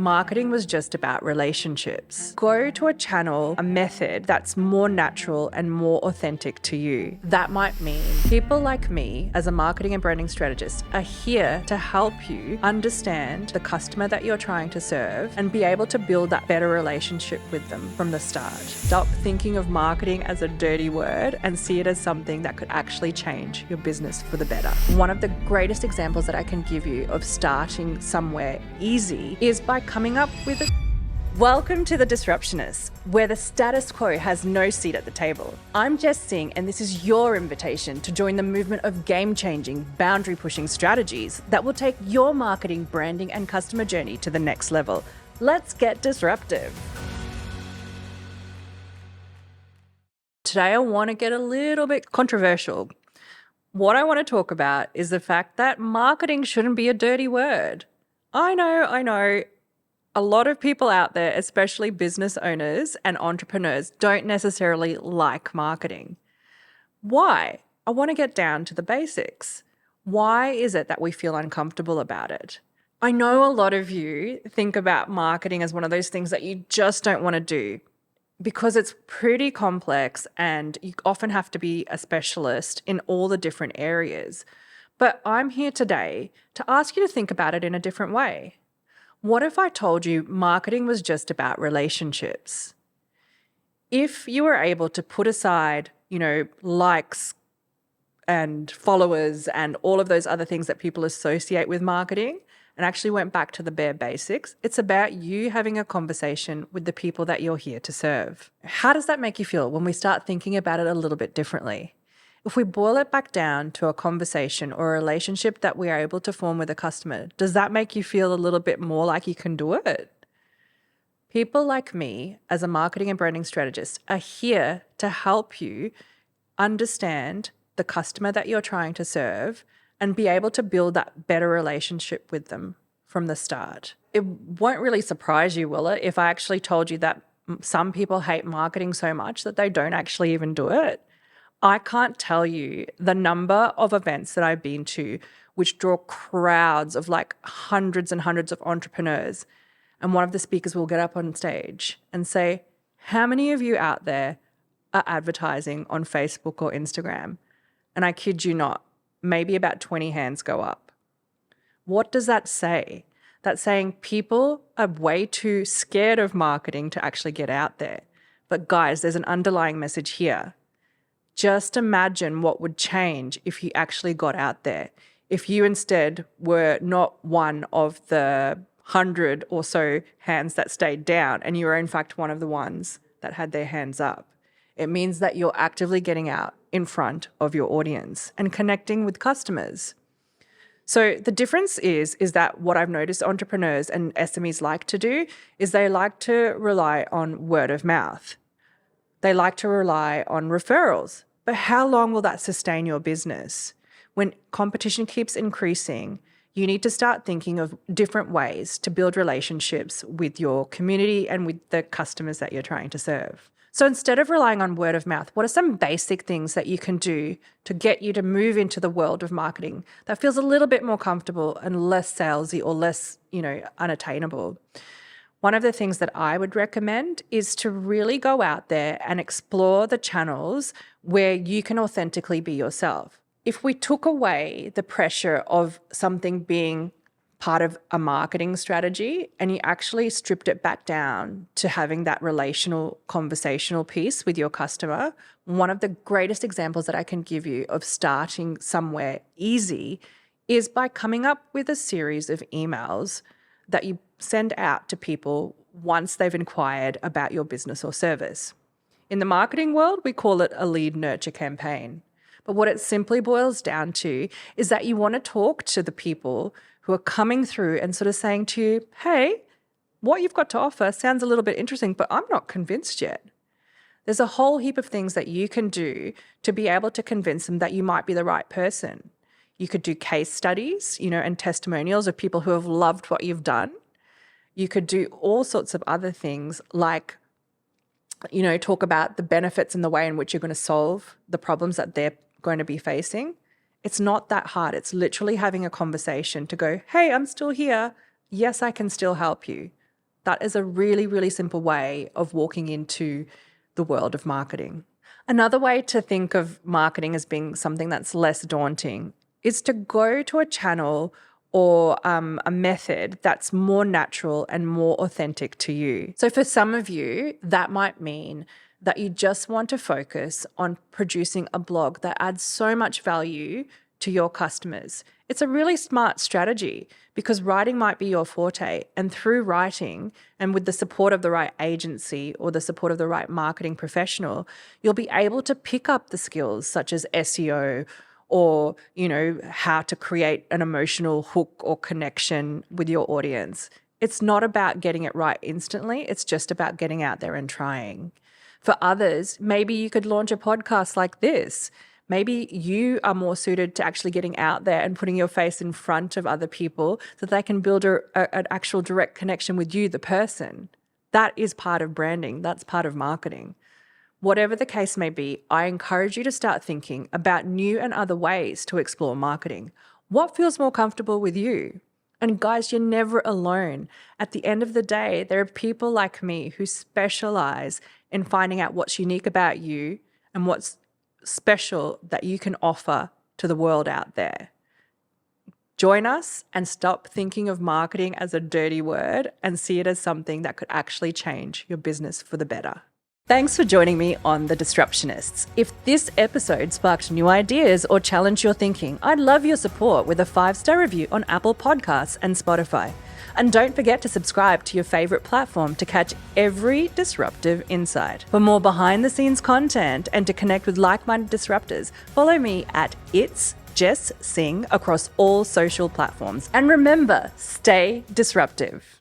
marketing was just about relationships. Go to a channel, a method that's more natural and more authentic to you. That might mean people like me, as a marketing and branding strategist, are here to help you understand the customer that you're trying to serve and be able to build that better relationship with them from the start. Stop thinking of marketing as a dirty word and see it as something that could actually change your business for the better. One of the greatest examples that I can give you of starting somewhere easy is by coming up with a... Welcome to the Disruptionist, where the status quo has no seat at the table. I'm Jess Singh, and this is your invitation to join the movement of game-changing, boundary-pushing strategies that will take your marketing, branding, and customer journey to the next level. Let's get disruptive. Today, I want to get a little bit controversial. What I want to talk about is the fact that marketing shouldn't be a dirty word. I know. A lot of people out there, especially business owners and entrepreneurs, don't necessarily like marketing. Why? I want to get down to the basics. Why is it that we feel uncomfortable about it? I know a lot of you think about marketing as one of those things that you just don't want to do because it's pretty complex and you often have to be a specialist in all the different areas. But I'm here today to ask you to think about it in a different way. What if I told you marketing was just about relationships? If you were able to put aside, likes and followers and all of those other things that people associate with marketing and actually went back to the bare basics, it's about you having a conversation with the people that you're here to serve. How does that make you feel when we start thinking about it a little bit differently? If we boil it back down to a conversation or a relationship that we are able to form with a customer, does that make you feel a little bit more like you can do it? People like me, as a marketing and branding strategist, are here to help you understand the customer that you're trying to serve and be able to build that better relationship with them from the start. It won't really surprise you, will it, if I actually told you that some people hate marketing so much that they don't actually even do it? I can't tell you the number of events that I've been to which draw crowds of like hundreds and hundreds of entrepreneurs. And one of the speakers will get up on stage and say, how many of you out there are advertising on Facebook or Instagram? And I kid you not, maybe about 20 hands go up. What does that say? That's saying people are way too scared of marketing to actually get out there. But guys, there's an underlying message here. Just imagine what would change if you actually got out there. If you instead were not one of the 100 or so hands that stayed down and you were in fact one of the ones that had their hands up. It means that you're actively getting out in front of your audience and connecting with customers. So the difference is that what I've noticed entrepreneurs and SMEs like to do is they like to rely on word of mouth. They like to rely on referrals. But how long will that sustain your business? When competition keeps increasing, you need to start thinking of different ways to build relationships with your community and with the customers that you're trying to serve. So instead of relying on word of mouth, what are some basic things that you can do to get you to move into the world of marketing that feels a little bit more comfortable and less salesy or less, unattainable? One of the things that I would recommend is to really go out there and explore the channels where you can authentically be yourself. If we took away the pressure of something being part of a marketing strategy and you actually stripped it back down to having that relational, conversational piece with your customer, one of the greatest examples that I can give you of starting somewhere easy is by coming up with a series of emails that you send out to people once they've inquired about your business or service. In the marketing world, we call it a lead nurture campaign. But what it simply boils down to is that you want to talk to the people who are coming through and sort of saying to you, hey, what you've got to offer sounds a little bit interesting, but I'm not convinced yet. There's a whole heap of things that you can do to be able to convince them that you might be the right person. You could do case studies, and testimonials of people who have loved what you've done. You could do all sorts of other things like, talk about the benefits and the way in which you're going to solve the problems that they're going to be facing. It's not that hard. It's literally having a conversation to go, hey, I'm still here. Yes, I can still help you. That is a really, really simple way of walking into the world of marketing. Another way to think of marketing as being something that's less daunting is to go to a channel or a method that's more natural and more authentic to you. So for some of you, that might mean that you just want to focus on producing a blog that adds so much value to your customers. It's a really smart strategy because writing might be your forte, and through writing and with the support of the right agency or the support of the right marketing professional, you'll be able to pick up the skills such as SEO or, how to create an emotional hook or connection with your audience. It's not about getting it right instantly. It's just about getting out there and trying. For others, maybe you could launch a podcast like this. Maybe you are more suited to actually getting out there and putting your face in front of other people so that they can build an actual direct connection with you, the person. That is part of branding. That's part of marketing. Whatever the case may be, I encourage you to start thinking about new and other ways to explore marketing. What feels more comfortable with you? And guys, you're never alone. At the end of the day, there are people like me who specialize in finding out what's unique about you and what's special that you can offer to the world out there. Join us and stop thinking of marketing as a dirty word and see it as something that could actually change your business for the better. Thanks for joining me on The Disruptionists. If this episode sparked new ideas or challenged your thinking, I'd love your support with a 5-star review on Apple Podcasts and Spotify. And don't forget to subscribe to your favorite platform to catch every disruptive insight. For more behind-the-scenes content and to connect with like-minded disruptors, follow me at It's Jess Singh across all social platforms. And remember, stay disruptive.